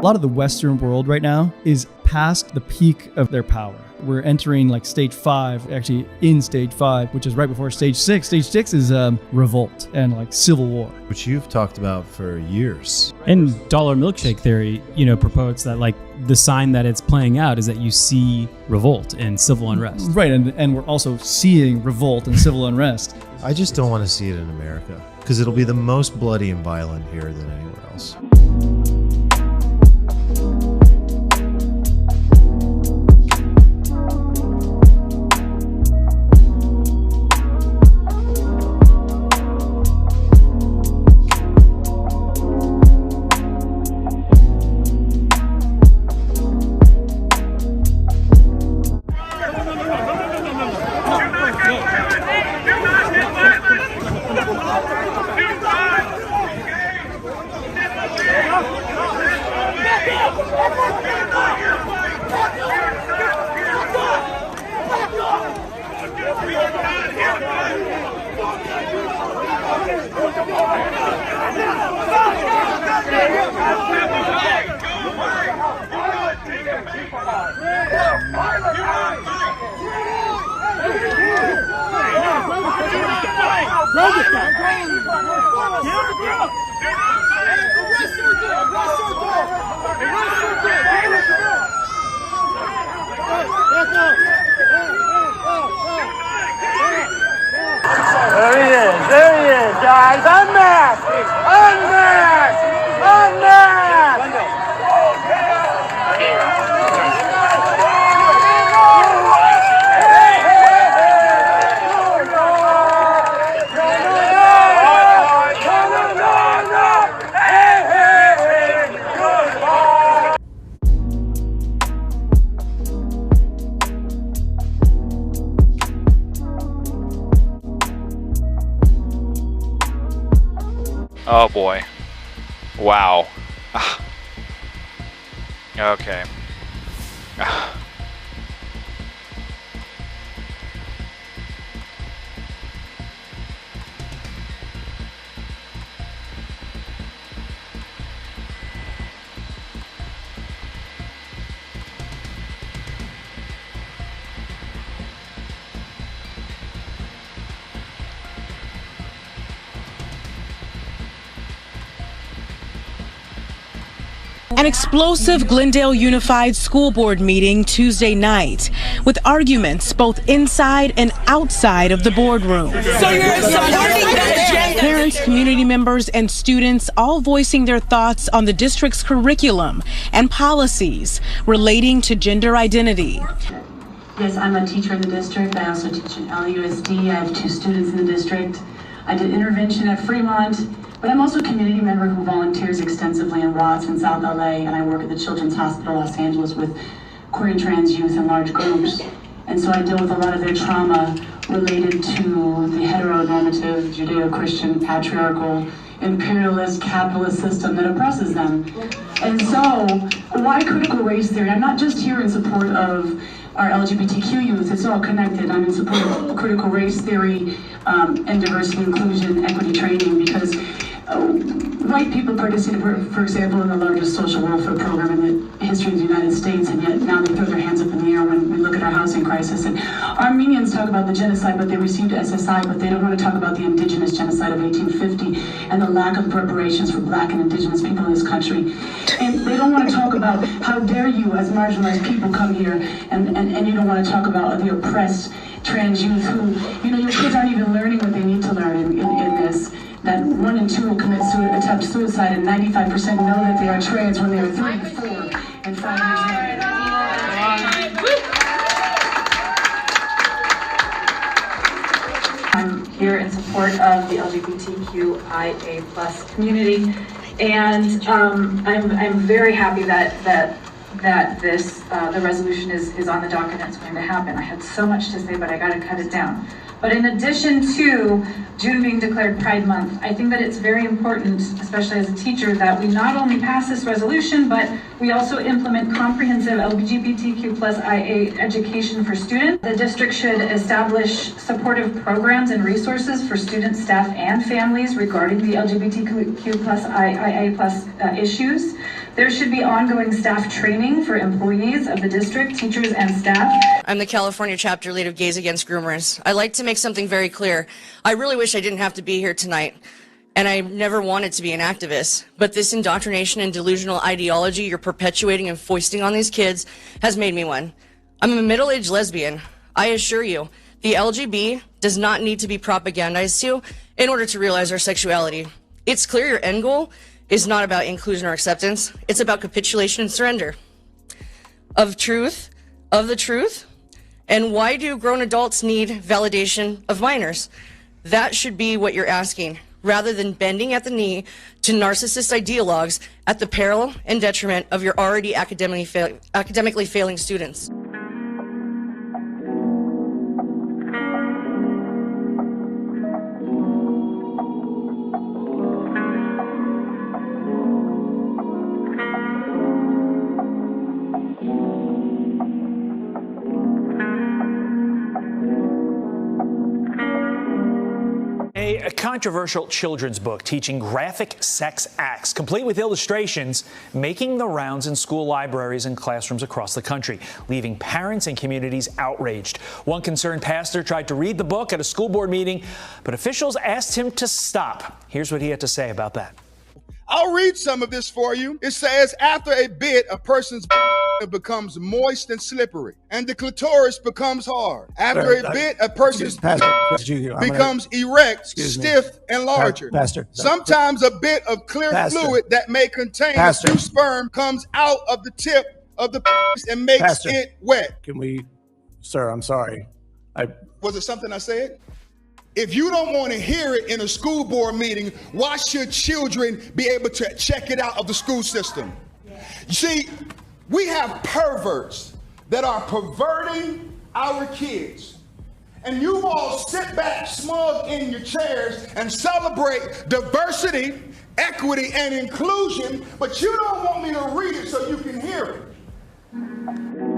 lot of the Western world right now is past the peak of their power. We're entering like stage 5, actually in stage 5, which is right before stage 6. Stage 6 is revolt and like civil war. Which you've talked about for years. And dollar milkshake theory, promotes that like the sign that it's playing out is that you see revolt and civil unrest. Right, and we're also seeing revolt and civil unrest. I just don't want to see it in America because it'll be the most bloody and violent here than anywhere else. There he is, guys. Unmask! Unmask! Unmask! Oh boy. Wow. Okay. An explosive Glendale Unified School Board meeting Tuesday night with arguments both inside and outside of the boardroom. So you're supporting that agenda? Parents, community members, and students all voicing their thoughts on the district's curriculum and policies relating to gender identity. Yes, I'm a teacher in the district. I also teach at LUSD. I have 2 students in the district. I did intervention at Fremont. But I'm also a community member who volunteers extensively in Watts and South LA, and I work at the Children's Hospital Los Angeles with queer and trans youth in large groups. And so I deal with a lot of their trauma related to the heteronormative, Judeo-Christian, patriarchal, imperialist, capitalist system that oppresses them. And so, why critical race theory? I'm not just here in support of our LGBTQ youth, it's all connected. I'm in support of critical race theory and diversity, inclusion, equity training, because white people participated, for example, in the largest social welfare program in the history of the United States, and yet now they throw their hands up in the air when we look at our housing crisis. And Armenians talk about the genocide, but they received SSI, but they don't want to talk about the indigenous genocide of 1850 and the lack of reparations for Black and indigenous people in this country. And they don't want to talk about how dare you as marginalized people come here and you don't want to talk about the oppressed trans youth who, your kids aren't even learning what they need to learn in this. That 1 in 2 will attempt suicide, and 95% know that they are trans when they are 3, 4, and 5 years old. I'm here in support of the LGBTQIA+ community, and I'm very happy that this the resolution is on the docket and it's going to happen. I had so much to say, but I got to cut it down. But in addition to June being declared Pride Month, I think that it's very important, especially as a teacher, that we not only pass this resolution, but we also implement comprehensive LGBTQ+IA education for students. The district should establish supportive programs and resources for students, staff, and families regarding the LGBTQ+IA+ issues. There should be ongoing staff training for employees of the district, teachers, and staff. I'm the California chapter lead of Gays Against Groomers. I'd like to make something very clear. I really wish I didn't have to be here tonight, and I never wanted to be an activist. But this indoctrination and delusional ideology you're perpetuating and foisting on these kids has made me one. I'm a middle-aged lesbian. I assure you, the LGB does not need to be propagandized to in order to realize our sexuality. It's clear your end goal is not about inclusion or acceptance. It's about capitulation and surrender of the truth. And why do grown adults need validation of minors? That should be what you're asking, rather than bending at the knee to narcissist ideologues at the peril and detriment of your already academically failing students. A controversial children's book teaching graphic sex acts, complete with illustrations, making the rounds in school libraries and classrooms across the country, leaving parents and communities outraged. One concerned pastor tried to read the book at a school board meeting, but officials asked him to stop. Here's what he had to say about that. I'll read some of this for you. It says, after a bit, a person's becomes moist and slippery, and the clitoris becomes hard. After a bit, a person's becomes erect, stiff, and larger. Sometimes a bit of clear fluid that may contain a few sperm comes out of the tip of the penis and makes it wet. Can we, sir, I'm sorry. Was it something I said? If you don't want to hear it in a school board meeting, why should children be able to check it out of the school system? You see, we have perverts that are perverting our kids. And you all sit back smug in your chairs and celebrate diversity, equity, and inclusion, but you don't want me to read it so you can hear it.